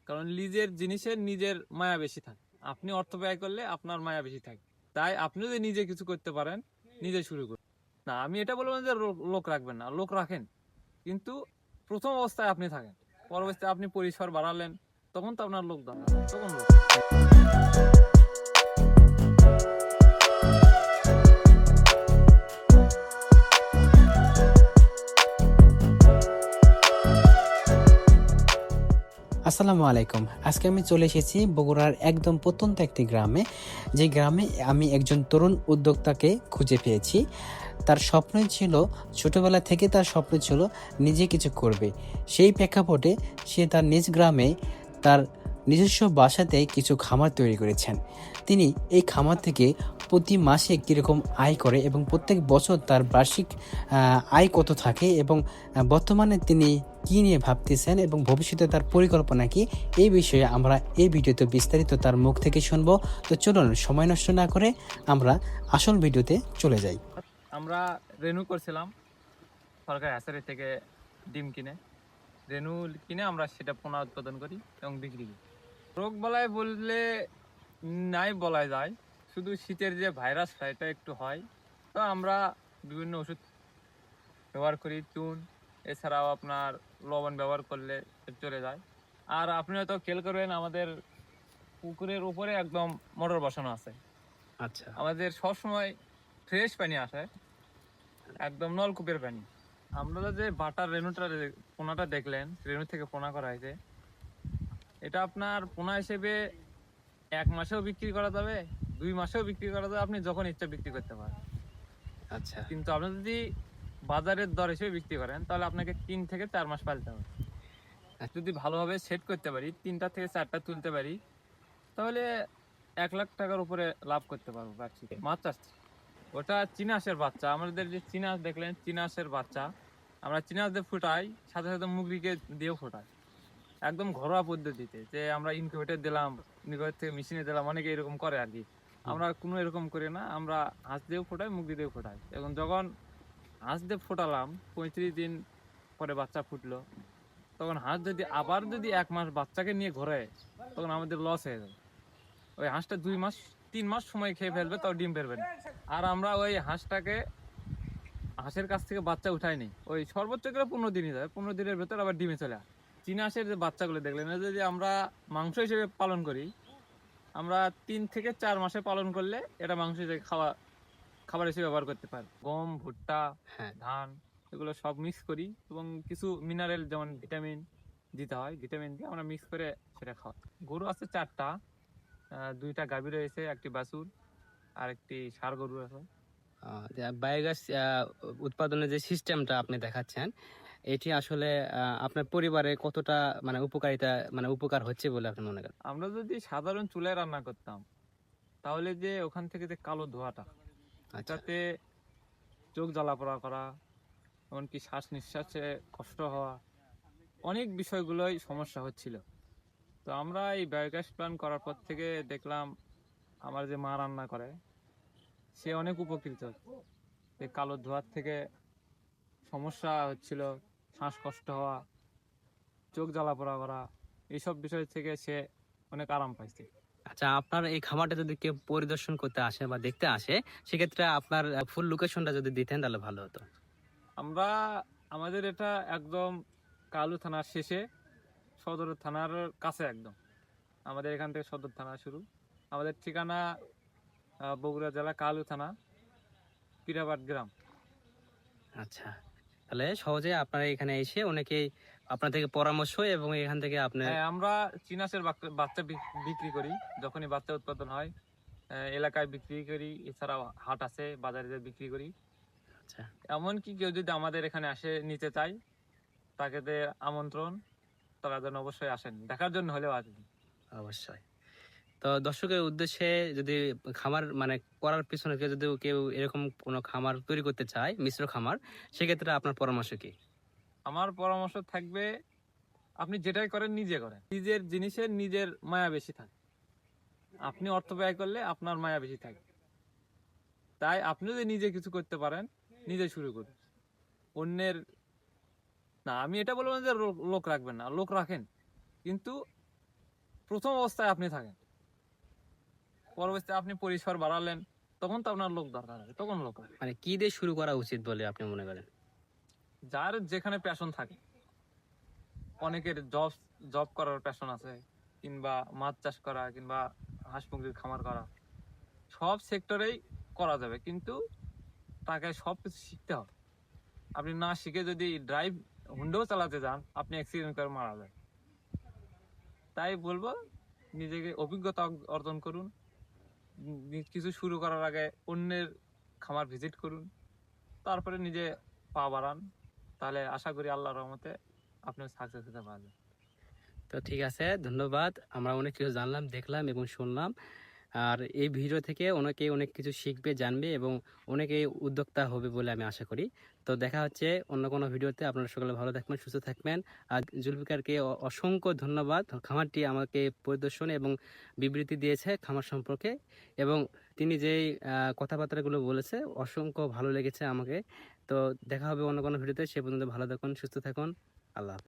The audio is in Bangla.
কারণ নিজের জিনিসের নিজের মায়া বেশি থাকে। আপনি অর্থ ব্যয় করলে আপনার মায়া বেশি থাকে। তাই আপনি যদি নিজে কিছু করতে পারেন, নিজে শুরু করুন। না, আমি এটা বলবো না যে লোক রাখবেন না, লোক রাখেন, কিন্তু প্রথম অবস্থায় আপনি থাকেন, পরবর্তীতে আপনি পরিসর বাড়ালেন, তখন তো আপনার লোক দরকার, তখন লোক। আসসালামু আলাইকুম। আজকে আমি চলে এসেছি বগুড়ার একদম প্রত্যন্ত একটি গ্রামে, যে গ্রামে আমি একজন তরুণ উদ্যোক্তাকে খুঁজে পেয়েছি। তার স্বপ্নই ছিল, ছোটবেলা থেকে তার স্বপ্ন ছিল নিজে কিছু করবে। সেই প্রেক্ষাপটে সে তার নিজ গ্রামে তার নিজস্ব বাসাতে কিছু খামার তৈরি করেছেন। তিনি এই খামার থেকে প্রতি মাসে কীরকম আয় করে এবং প্রত্যেক বছর তার বার্ষিক আয় কত থাকে এবং বর্তমানে তিনি কী নিয়ে ভাবতেছেন এবং ভবিষ্যতে তার পরিকল্পনা কি, এই বিষয়ে আমরা এই ভিডিওতে বিস্তারিত তার মুখ থেকে শুনবো। তো চলুন সময় নষ্ট না করে আমরা আসল ভিডিওতে চলে যাই। আমরা রেনু করছিলাম সরকারি হ্যাচারি থেকে ডিম কিনে, রেনু কিনে আমরা সেটা পোনা উৎপাদন করি এবং বিক্রি করি। রোগ বালাই বললে নাই বলা যায়, শুধু শীতের যে ভাইরাসটা এটা একটু হয়। তো আমরা বিভিন্ন ওষুধ ব্যবহার করি, চুন, এছাড়াও আপনার লবণ ব্যবহার করলে চলে যায়। আর আপনি হয়তো খেয়াল করবেন আমাদের পুকুরের উপরে একদম মোটর বসানো আছে। আচ্ছা, আমাদের সবসময় ফ্রেশ পানি আসে, একদম নলকূপের পানি। আমরা যে বাটার পোনাটা দেখলেন, রেনু থেকে পোনা করা হয়েছে, এটা আপনার পোনা হিসেবে 1 মাসেও বিক্রি করা যাবে, 2 মাসেও বিক্রি করা যাবে, আপনি যখন ইচ্ছা বিক্রি করতে পারেন। আচ্ছা, কিন্তু আপনি যদি বাজারের দর হিসেবে বিক্রি করেন তাহলে আপনাকে 3 থেকে 4 মাস পালতে হবে। যদি ভালোভাবে সেট করতে পারি, 3টা থেকে 4টা তুলতে পারি, তাহলে 1 লাখ টাকার উপরে লাভ করতে পারবো বার্ষিক মাছ চাষ। ওটা চিনাসের বাচ্চা, আমাদের যে চিনাস দেখলেন, চিনাসের বাচ্চা আমরা চিনাস দিয়ে ফুটাই, সাথে সাথে মুরগিকে দিয়েও ফোটাই, একদম ঘরোয়া পদ্ধতিতে। যে আমরা ইনকিউবেটর দিলাম, ইনকিউবেটর থেকে মেশিনে দিলাম, অনেকে এরকম করে আর কি। আমরা কোনো এরকম করি না, আমরা হাঁস দিয়েও ফোটাই, মুরগি দিয়েও ফোটাই। এবং যখন হাঁস দিয়ে ফোটালাম, 35 দিন পরে বাচ্চা ফুটলো, তখন হাঁস যদি আবার 1 মাস বাচ্চাকে নিয়ে ঘোরে, তখন আমাদের লস হয়ে যাবে। ওই হাঁসটা 2 মাস 3 মাস সময় খেয়ে ফেলবে, তাও ডিম পারবে না। আর আমরা ওই হাঁসের কাছ থেকে বাচ্চা উঠাই নি, ওই সর্বোচ্চ গেলে 15 দিনই যায়, 15 দিনের ভেতর আবার ডিমে চলে আসে। চীনা হাঁসের যে বাচ্চাগুলো দেখলেন, যদি আমরা মাংস হিসেবে পালন করি, আমরা 3 থেকে 4 মাসে পালন করলে এটা মাংস হিসেবে খাবার হিসেবে ব্যবহার করতে পারি। গম, ভুট্টা, হ্যাঁ, ধান, এগুলো সব মিক্স করি এবং কিছু মিনারেল যেমন ভিটামিন দিতে হয়, ভিটামিন দিয়ে আমরা মিক্স করে সেটা খাওয়াই। গরু আছে 4টা, 2টা গাভী রয়েছে, একটি বাছুর আর একটি ষাঁড় গরু আছে। বায়োগ্যাস উৎপাদনের যে সিস্টেমটা আপনি দেখাচ্ছেন, এটি আসলে আপনার পরিবারে কতটা উপকার হচ্ছে বলে আপনি মনে করেন? আমরা যদি সাধারণ চুলায় রান্না করতাম, তাহলে যে ওখান থেকে যে কালো ধোঁয়াটা, আচ্ছা, এটাতে চোখ জ্বালাপোড়া করা, এমনকি শ্বাস নিঃশ্বাসে কষ্ট হওয়া, অনেক বিষয়গুলোই সমস্যা হচ্ছিল। তো আমরা এই বায়োগ্যাস প্ল্যান্ট করার পর থেকে দেখলাম, আমার যে মা রান্না করে, সে অনেক উপকৃত হচ্ছে। এই কালো ধোঁয়ার থেকে সমস্যা হচ্ছিল, শ্বাসকষ্ট হওয়া, চোখ জ্বালাপোড়া করা, এইসব বিষয় থেকে সে অনেক আরাম পাইছে। আচ্ছা, আপনার এই খামারটা যদি কেউ পরিদর্শন করতে আসে বা দেখতে আসে, সেক্ষেত্রে আপনার ফুল লোকেশনটা যদি দিতেন তাহলে ভালো হতো। আমরা আমাদের এটা একদম কালু থানার শেষে, সদর থানার কাছে একদম। আমাদের এখান থেকে সদর থানা শুরু। আমাদের ঠিকানা বগুড়া জেলা কালু থানা, পিরাবাদ গ্রাম। আচ্ছা, তাহলে সহজে আপনারা এখানে এসে অনেকেই আপনার থেকে পরামর্শ এবং এখান থেকে আপনি। হ্যাঁ, আমরা চিনাসের বাচ্চা বিক্রি করি, যখনই বাচ্চা উৎপাদন হয় এলাকায় বিক্রি করি, এছাড়াও হাট আছে, বাজারে যে বিক্রি করি। আচ্ছা, এমনকি কেউ যদি আমাদের এখানে আসে নিতে চাই, তাকে আমন্ত্রণ, তারা যেন অবশ্যই আসেন, দেখার জন্য হলেও আসবেন। অবশ্যই। তো দর্শকের উদ্দেশ্যে যদি খামার করার পিছনে কেউ এরকম কোনো খামার তৈরি করতে চায়, মিশ্র খামার, সেক্ষেত্রে আপনার পরামর্শ কি? আমার পরামর্শ থাকবে, আপনি যেটাই করেন নিজে করেন, নিজের জিনিসের নিজের মায়া বেশি থাকে। আপনি অর্থ ব্যয় করলে আপনার মায়া বেশি থাকে। তাই আপনি যদি নিজে কিছু করতে পারেন, নিজে শুরু করুন। অন্যের না, আমি এটা বলবো না যে লোক রাখবেন না, লোক রাখেন, কিন্তু প্রথম অবস্থায় আপনি থাকেন, পরবর্তীতে আপনি পরিসর বাড়ালেন, তখন তো আপনার লোক দরকার হবে, তখন লোক হবে। মানে কি দিয়ে শুরু করা উচিত বলে আপনি মনে করেন? যার যেখানে প্যাশন থাকে, অনেকের জব জব করার প্যাশন আছে, কিংবা মাছ চাষ করা, কিংবা হাঁস মুরগির খামার করা, সব সেক্টরেই করা যাবে, কিন্তু তাকে সবকিছু শিখতে হবে। আপনি না শিখে যদি ড্রাইভ হুন্ডাও চালাতে যান, আপনি অ্যাক্সিডেন্ট করে মারা যাবেন। তাই বলবো, নিজেকে অভিজ্ঞতা অর্জন করুন, কিছু শুরু করার আগে অন্যের খামার ভিজিট করুন, তারপরে নিজে পা বাড়ান, তাহলে আশা করি আল্লাহর রহমতে আপনি সাকসেস হতে পারবেন। তো ঠিক আছে, ধন্যবাদ। আমরা অনেক কিছু জানলাম, দেখলাম এবং শুনলাম। আর এই ভিডিও থেকে অনেকে অনেক কিছু শিখবে, জানবে এবং অনেকেই উদ্যোক্তা হবে বলে আমি আশা করি। তো দেখা হচ্ছে অন্য কোনো ভিডিওতে। আপনারা সকলে ভালো থাকবেন, সুস্থ থাকবেন। আর জুলফিকারকে অসংখ্য ধন্যবাদ। খামারটি আমাকে পরিদর্শন এবং বিবৃতি দিয়েছে খামার সম্পর্কে, এবং তিনি যেই কথাবার্তাগুলো বলেছে অসংখ্য ভালো লেগেছে আমাকে। তো দেখা হবে অন্য কোনো ভিডিওতে। সে পর্যন্ত ভালো থাকুন, সুস্থ থাকুন। আল্লাহ হাফেজ।